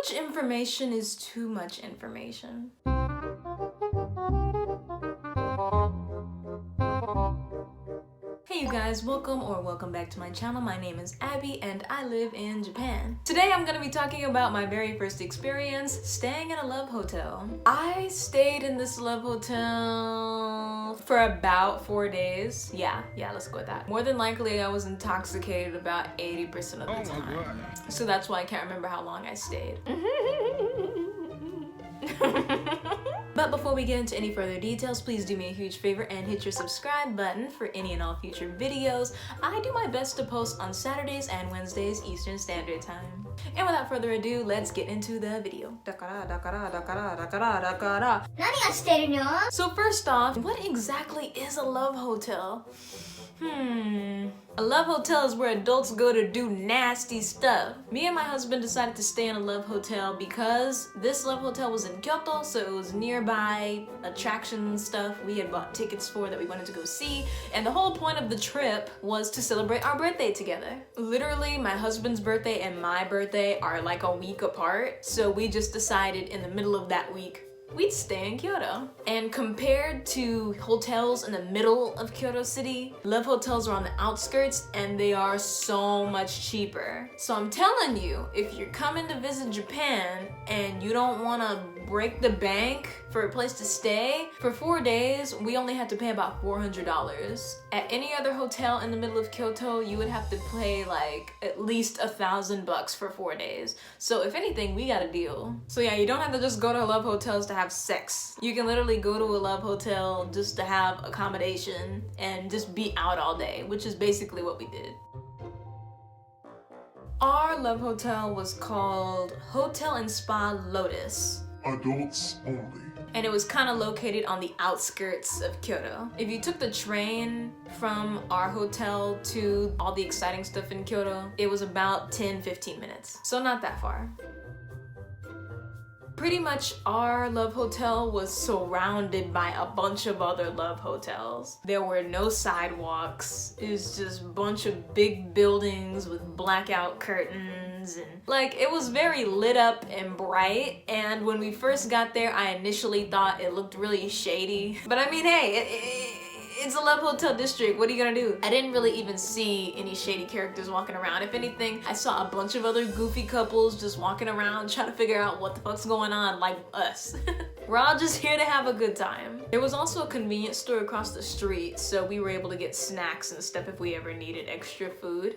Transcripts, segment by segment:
much information is too much information. Hey you guys, welcome back to my channel. My name is Abby and I live in Japan. Today I'm gonna be talking about my very first experience staying in a love hotel. I stayed in this love hotel for about 4 days. Yeah, let's go with that. More than likely I was intoxicated about 80% of the time. So that's why I can't remember how long I stayed. But before we get into any further details, please do me a huge favor and hit your subscribe button for any and all future videos. I do my best to post on Saturdays and Wednesdays Eastern Standard Time. And without further ado, let's get into the video. So first off, what exactly is a love hotel? A love hotel is where adults go to do nasty stuff. Me and my husband decided to stay in a love hotel because this love hotel was in Kyoto, so it was nearby attraction stuff we had bought tickets for that we wanted to go see, and the whole point of the trip was to celebrate our birthday together. Literally, my husband's birthday and my birthday are like a week apart, so we just decided in the middle of that week we'd stay in Kyoto. And compared to hotels in the middle of Kyoto City, love hotels are on the outskirts and they are so much cheaper. So I'm telling you, if you're coming to visit Japan and you don't want to break the bank for a place to stay, for 4 days, we only had to pay about $400. At any other hotel in the middle of Kyoto, you would have to pay like at least $1,000 for 4 days. So if anything, we got a deal. So yeah, you don't have to just go to love hotels to have sex. You can literally go to a love hotel just to have accommodation and just be out all day, which is basically what we did. Our love hotel was called Hotel and Spa Lotus. Adults only. And it was kind of located on the outskirts of Kyoto. If you took the train from our hotel to all the exciting stuff in Kyoto, it was about 10-15 minutes. So not that far. Pretty much our love hotel was surrounded by a bunch of other love hotels. There were no sidewalks. It was just a bunch of big buildings with blackout curtains, and like it was very lit up and bright. And when we first got there, I initially thought it looked really shady. But I mean, hey, it's a love hotel district. What are you gonna do? I didn't really even see any shady characters walking around. If anything, I saw a bunch of other goofy couples just walking around trying to figure out what the fuck's going on, like us. We're all just here to have a good time. There was also a convenience store across the street, so we were able to get snacks and stuff if we ever needed extra food.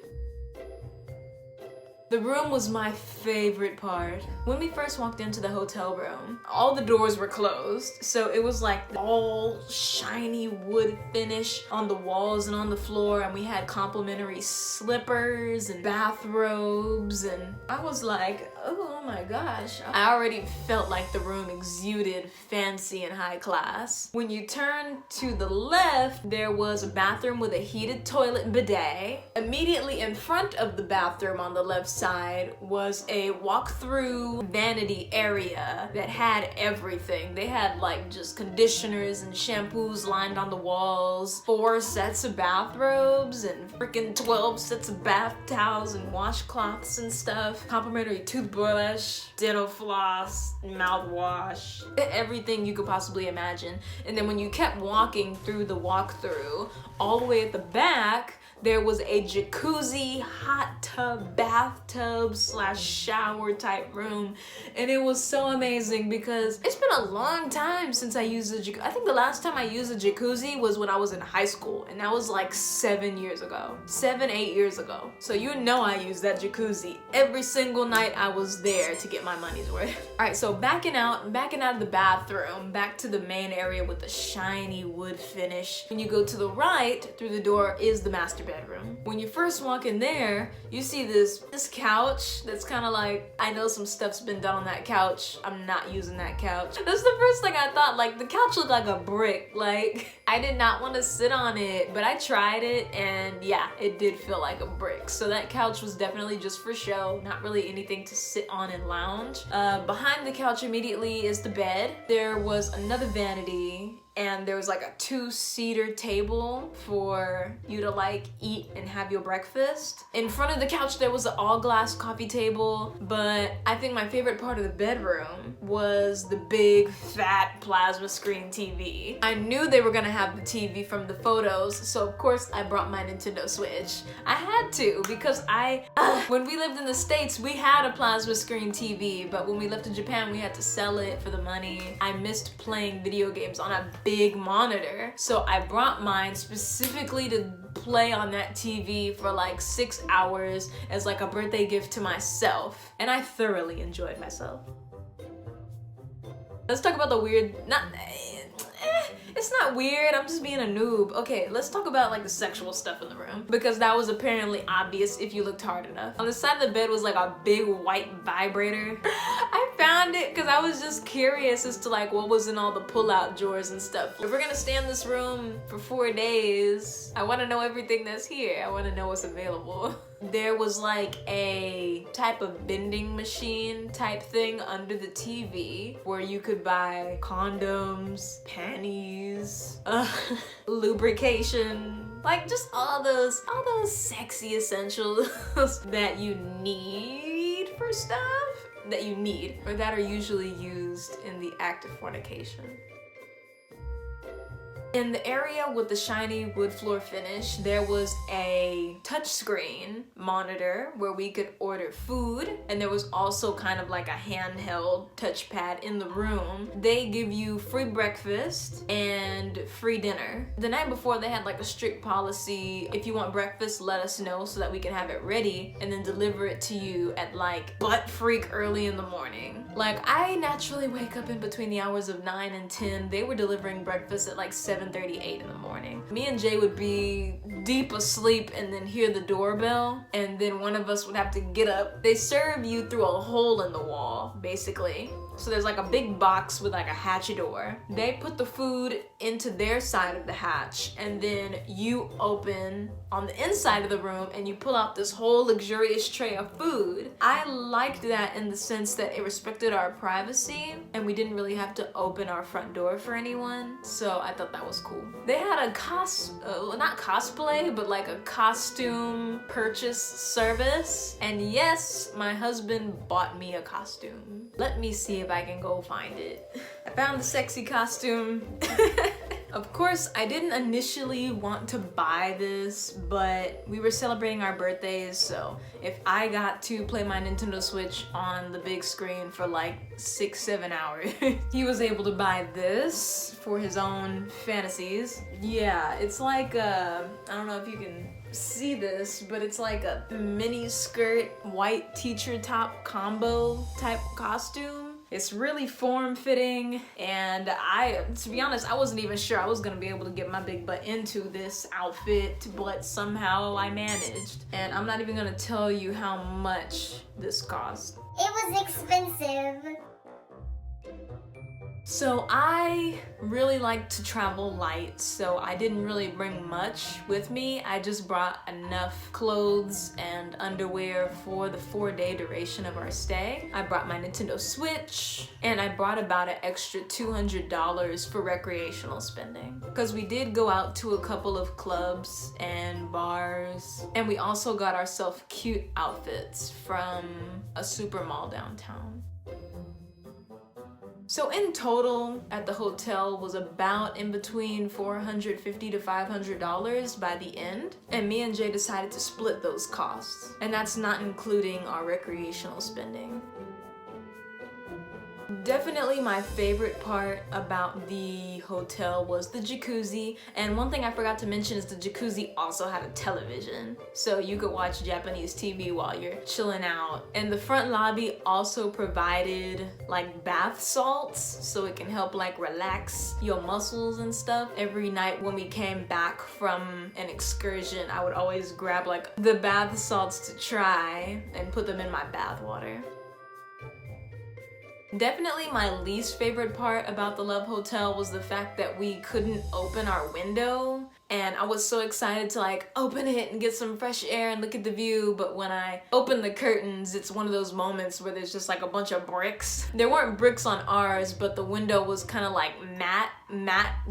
The room was my favorite part. When we first walked into the hotel room, all the doors were closed, so it was like all shiny wood finish on the walls and on the floor, and we had complimentary slippers and bathrobes, and I was like, oh my gosh. I already felt like the room exuded fancy and high class. When you turn to the left, there was a bathroom with a heated toilet and bidet. Immediately in front of the bathroom on the left side was a walk-through vanity area that had everything. They had like just conditioners and shampoos lined on the walls, 4 sets of bathrobes and freaking 12 sets of bath towels and washcloths and stuff, complimentary toothbrush, dental floss, mouthwash, everything you could possibly imagine. And then when you kept walking through the walkthrough, all the way at the back, there was a jacuzzi, hot tub, bathtub / shower type room. And it was so amazing because it's been a long time since I used a jacuzzi. I think the last time I used a jacuzzi was when I was in high school, and that was like 7 years ago. 7-8 years ago. So you know I used that jacuzzi every single night I was there to get my money's worth. Alright, so backing out of the bathroom, back to the main area with the shiny wood finish. When you go to the right, through the door is the master bedroom. When you first walk in there, you see this couch that's kind of like, I know some stuff's been done on that couch. I'm not using that couch. That's the first thing I thought, like the couch looked like a brick. Like I did not want to sit on it, but I tried it and yeah, it did feel like a brick. So that couch was definitely just for show, not really anything to sit on and lounge. Behind the couch immediately is the bed. There was another vanity and there was like a 2-seater table for you to like eat and have your breakfast. In front of the couch there was an all-glass coffee table, but I think my favorite part of the bedroom was the big fat plasma screen TV. I knew they were gonna have the TV from the photos, so of course I brought my Nintendo Switch. I had to, because when we lived in the States, we had a plasma screen TV, but when we left to Japan, we had to sell it for the money. I missed playing video games on a big monitor, so I brought mine specifically to play on that TV for like 6 hours as like a birthday gift to myself, and I thoroughly enjoyed myself. Let's talk about the weird, it's not weird, I'm just being a noob. Okay, let's talk about like the sexual stuff in the room, because that was apparently obvious if you looked hard enough. On the side of the bed was like a big white vibrator. I found it because I was just curious as to like what was in all the pull-out drawers and stuff. If we're gonna stay in this room for 4 days, I want to know everything that's here. I want to know what's available. There was like a type of vending machine type thing under the TV where you could buy condoms, panties, lubrication, like just all those sexy essentials that you need for stuff that you need, or that are usually used in the act of fornication. In the area with the shiny wood floor finish, there was a touchscreen monitor where we could order food, and there was also kind of like a handheld touchpad in the room. They give you free breakfast and free dinner. The night before, they had like a strict policy: if you want breakfast, let us know so that we can have it ready and then deliver it to you at like butt freak early in the morning. Like, I naturally wake up in between the hours of 9 and 10. They were delivering breakfast at like 7:38 in the morning. Me and Jay would be deep asleep and then hear the doorbell, and then one of us would have to get up. They serve you through a hole in the wall, basically. So there's like a big box with like a hatchet door. They put the food into their side of the hatch, and then you open on the inside of the room and you pull out this whole luxurious tray of food. I liked that in the sense that it respected our privacy and we didn't really have to open our front door for anyone. So I thought that was cool. They had a not cosplay, but like a costume purchase service. And yes, my husband bought me a costume. Let me see if I can go find it. I found the sexy costume. Of course, I didn't initially want to buy this, but we were celebrating our birthdays, so if I got to play my Nintendo Switch on the big screen for like 6-7 hours, he was able to buy this for his own fantasies. Yeah, it's like I don't know if you can see this, but it's like a mini skirt, white teacher top combo type costume. It's really form-fitting, and to be honest, I wasn't even sure I was gonna be able to get my big butt into this outfit, but somehow I managed. And I'm not even gonna tell you how much this cost. It was expensive. So I really like to travel light, so I didn't really bring much with me. I just brought enough clothes and underwear for the 4-day duration of our stay. I brought my Nintendo Switch, and I brought about an extra $200 for recreational spending. Because we did go out to a couple of clubs and bars, and we also got ourselves cute outfits from a super mall downtown. So in total, at the hotel was about in between $450 to $500 by the end. And me and Jay decided to split those costs. And that's not including our recreational spending. Definitely my favorite part about the hotel was the jacuzzi, and one thing I forgot to mention is the jacuzzi also had a television, so you could watch Japanese TV while you're chilling out. And the front lobby also provided like bath salts, so it can help like relax your muscles and stuff. Every night when we came back from an excursion, I would always grab like the bath salts to try and put them in my bath water. Definitely my least favorite part about the Love Hotel was the fact that we couldn't open our window and I was so excited to like open it and get some fresh air and look at the view, but when I opened the curtains, it's one of those moments where there's just like a bunch of bricks. There weren't bricks on ours, but the window was kind of like matte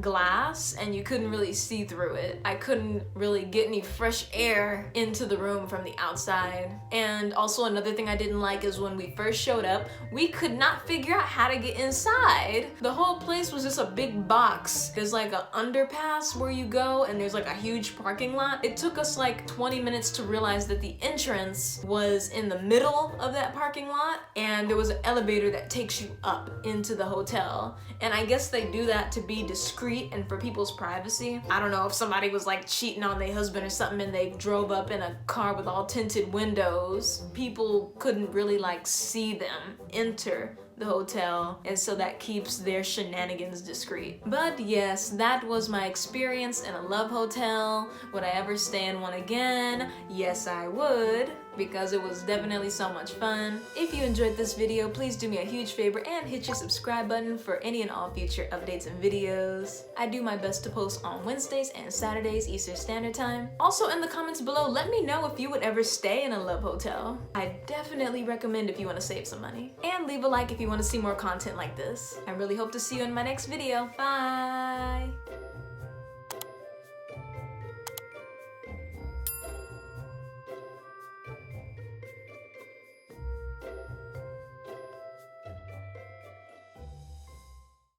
glass and you couldn't really see through it. I couldn't really get any fresh air into the room from the outside. And also another thing I didn't like is when we first showed up, we could not figure out how to get inside. The whole place was just a big box. There's like an underpass where you go and there's like a huge parking lot. It took us like 20 minutes to realize that the entrance was in the middle of that parking lot and there was an elevator that takes you up into the hotel. And I guess they do that to be discreet and for people's privacy. I don't know if somebody was like cheating on their husband or something and they drove up in a car with all tinted windows. People couldn't really like see them enter the hotel, and so that keeps their shenanigans discreet. But yes, that was my experience in a love hotel. Would I ever stay in one again? Yes, I would, because it was definitely so much fun. If you enjoyed this video, please do me a huge favor and hit your subscribe button for any and all future updates and videos. I do my best to post on Wednesdays and Saturdays Eastern Standard Time. Also in the comments below, let me know if you would ever stay in a love hotel. I definitely recommend if you want to save some money. And leave a like if you want to see more content like this. I really hope to see you in my next video. Bye!